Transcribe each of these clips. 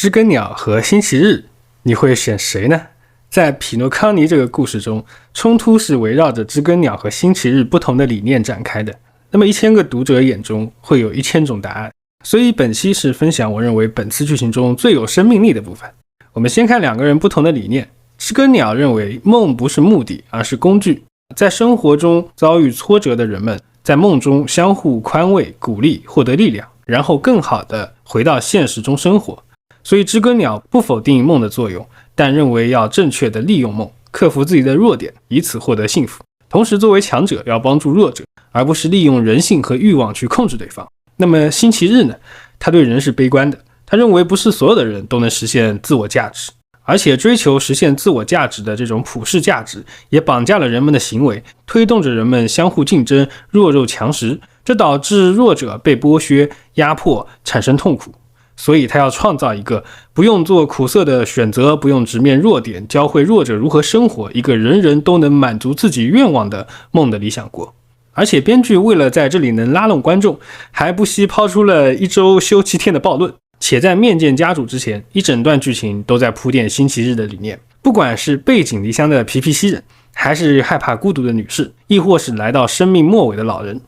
知更鸟和星期日，你会选谁呢？在匹诺康尼这个故事中，冲突是围绕着知更鸟和星期日不同的理念展开的。那么1000个读者眼中会有1000种答案，所以本期是分享我认为本次剧情中最有生命力的部分。我们先看两个人不同的理念。知更鸟认为梦不是目的，而是工具。在生活中遭遇挫折的人们，在梦中相互宽慰、鼓励，获得力量，然后更好地回到现实中生活。所以知更鸟不否定梦的作用，但认为要正确地利用梦，克服自己的弱点，以此获得幸福。同时作为强者要帮助弱者，而不是利用人性和欲望去控制对方。那么星期日呢？他对人是悲观的，他认为不是所有的人都能实现自我价值，而且追求实现自我价值的这种普世价值也绑架了人们的行为，推动着人们相互竞争，弱肉强食，这导致弱者被剥削、压迫，产生痛苦。所以他要创造一个不用做苦涩的选择，不用直面弱点，教会弱者如何生活，一个人人都能满足自己愿望的梦的理想国。而且编剧为了在这里能拉拢观众，还不惜抛出了1周休7天的暴论，且在面见家主之前，一整段剧情都在铺垫星期日的理念。不管是背井离乡的皮皮西人，还是害怕孤独的女士，亦或是来到生命末尾的老人。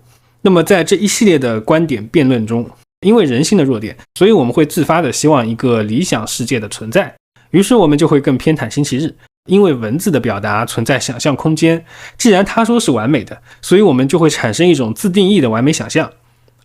那么在这一系列的观点辩论中，因为人性的弱点，所以我们会自发的希望一个理想世界的存在，于是我们就会更偏袒星期日。因为文字的表达存在想象空间，既然他说是完美的，所以我们就会产生一种自定义的完美想象。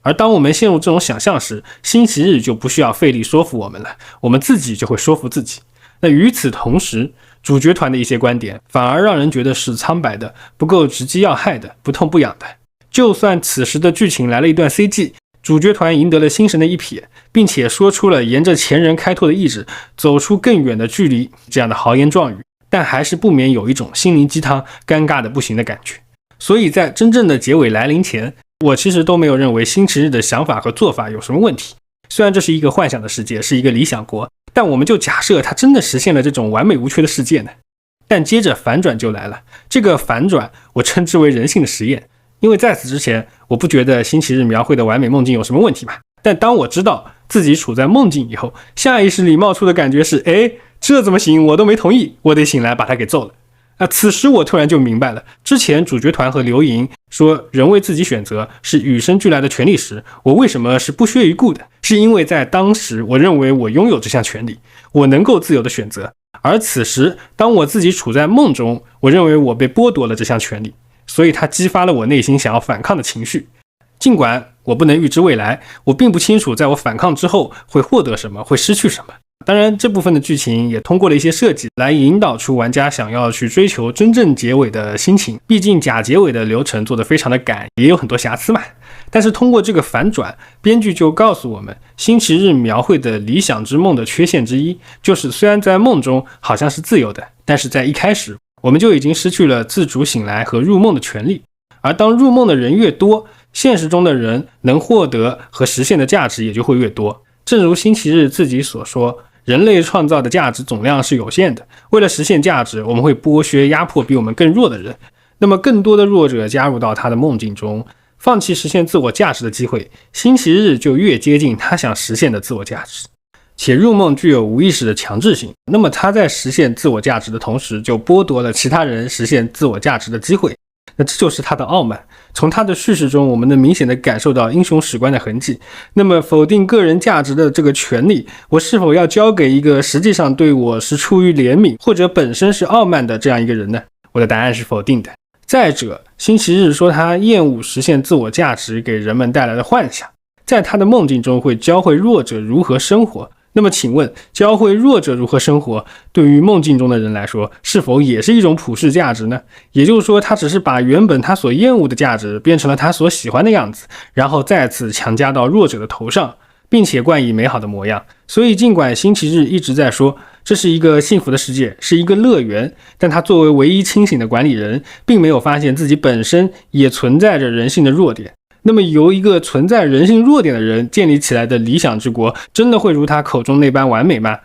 而当我们陷入这种想象时，星期日就不需要费力说服我们了，我们自己就会说服自己。那与此同时，主角团的一些观点反而让人觉得是苍白的，不够直击要害的，不痛不痒的。就算此时的剧情来了一段 CG， 主角团赢得了心神的一瞥，并且说出了沿着前人开拓的意志走出更远的距离这样的豪言壮语，但还是不免有一种心灵鸡汤尴尬的不行的感觉。所以在真正的结尾来临前，我其实都没有认为星期日的想法和做法有什么问题。虽然这是一个幻想的世界，是一个理想国，但我们就假设它真的实现了这种完美无缺的世界呢。但接着反转就来了，这个反转我称之为人性的实验。因为在此之前，我不觉得星期日描绘的完美梦境有什么问题嘛。但当我知道自己处在梦境以后，下意识里冒出的感觉是，这怎么行？我都没同意，我得醒来把他给揍了。此时我突然就明白了，之前主角团和刘莹说人为自己选择是与生俱来的权利时，我为什么是不屑一顾的？是因为在当时我认为我拥有这项权利，我能够自由的选择。而此时当我自己处在梦中，我认为我被剥夺了这项权利，所以它激发了我内心想要反抗的情绪。尽管我不能预知未来，我并不清楚在我反抗之后会获得什么，会失去什么。当然这部分的剧情也通过了一些设计来引导出玩家想要去追求真正结尾的心情，毕竟假结尾的流程做得非常的赶，也有很多瑕疵嘛。但是通过这个反转，编剧就告诉我们，星期日描绘的理想之梦的缺陷之一，就是虽然在梦中好像是自由的，但是在一开始我们就已经失去了自主醒来和入梦的权利。而当入梦的人越多，现实中的人能获得和实现的价值也就会越多。正如星期日自己所说，人类创造的价值总量是有限的，为了实现价值，我们会剥削压迫比我们更弱的人。那么更多的弱者加入到他的梦境中，放弃实现自我价值的机会，星期日就越接近他想实现的自我价值。且入梦具有无意识的强制性，那么他在实现自我价值的同时，就剥夺了其他人实现自我价值的机会。那这就是他的傲慢。从他的叙事中，我们能明显地感受到英雄史观的痕迹。那么否定个人价值的这个权利，我是否要交给一个实际上对我是出于怜悯，或者本身是傲慢的这样一个人呢？我的答案是否定的。再者，星期日说他厌恶实现自我价值给人们带来的幻想，在他的梦境中会教会弱者如何生活。那么请问，教会弱者如何生活，对于梦境中的人来说，是否也是一种普世价值呢？也就是说，他只是把原本他所厌恶的价值变成了他所喜欢的样子，然后再次强加到弱者的头上，并且冠以美好的模样。所以尽管星期日一直在说这是一个幸福的世界，是一个乐园，但他作为唯一清醒的管理人，并没有发现自己本身也存在着人性的弱点。那么由一个存在人性弱点的人建立起来的理想之国，真的会如他口中那般完美吗？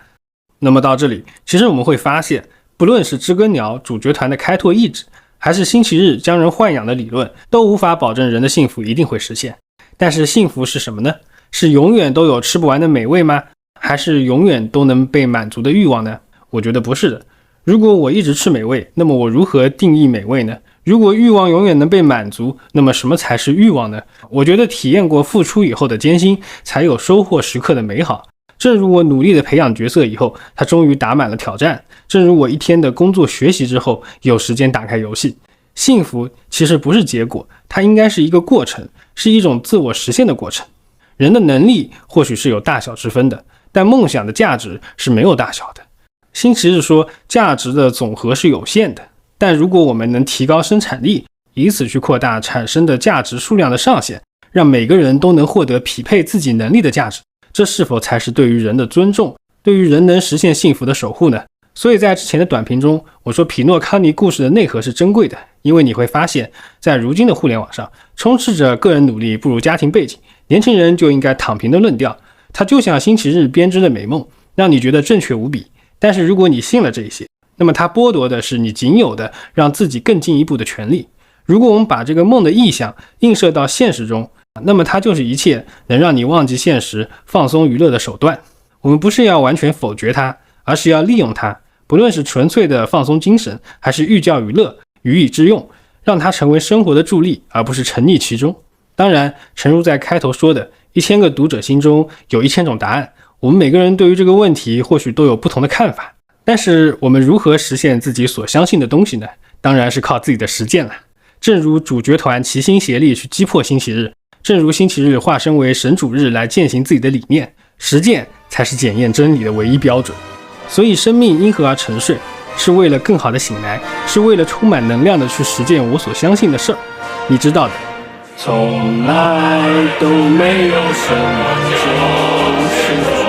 那么到这里，其实我们会发现，不论是知更鸟主角团的开拓意志，还是星期日将人豢养的理论，都无法保证人的幸福一定会实现。但是幸福是什么呢？是永远都有吃不完的美味吗？还是永远都能被满足的欲望呢？我觉得不是的。如果我一直吃美味，那么我如何定义美味呢？如果欲望永远能被满足，那么什么才是欲望呢？我觉得体验过付出以后的艰辛，才有收获时刻的美好。正如我努力的培养角色以后，他终于打满了挑战；正如我一天的工作学习之后，有时间打开游戏。幸福其实不是结果，它应该是一个过程，是一种自我实现的过程。人的能力或许是有大小之分的，但梦想的价值是没有大小的。星期日说，价值的总和是有限的，但如果我们能提高生产力，以此去扩大产生的价值数量的上限，让每个人都能获得匹配自己能力的价值，这是否才是对于人的尊重，对于人能实现幸福的守护呢？所以在之前的短评中，我说匹诺康尼故事的内核是珍贵的，因为你会发现，在如今的互联网上，充斥着个人努力不如家庭背景，年轻人就应该躺平的论调，它就像星期日编织的美梦，让你觉得正确无比。但是如果你信了这些，那么它剥夺的是你仅有的让自己更进一步的权利。如果我们把这个梦的意象映射到现实中，那么它就是一切能让你忘记现实、放松娱乐的手段。我们不是要完全否决它，而是要利用它，不论是纯粹的放松精神，还是寓教于乐、予以致用，让它成为生活的助力，而不是沉溺其中。当然，诚如在开头说的，1000个读者心中有1000种答案，我们每个人对于这个问题或许都有不同的看法，但是我们如何实现自己所相信的东西呢？当然是靠自己的实践了。正如主角团齐心协力去击破星期日，正如星期日化身为神主日来践行自己的理念，实践才是检验真理的唯一标准。所以生命因何而沉睡？是为了更好的醒来，是为了充满能量的去实践我所相信的事儿。你知道的，从来都没有什么就是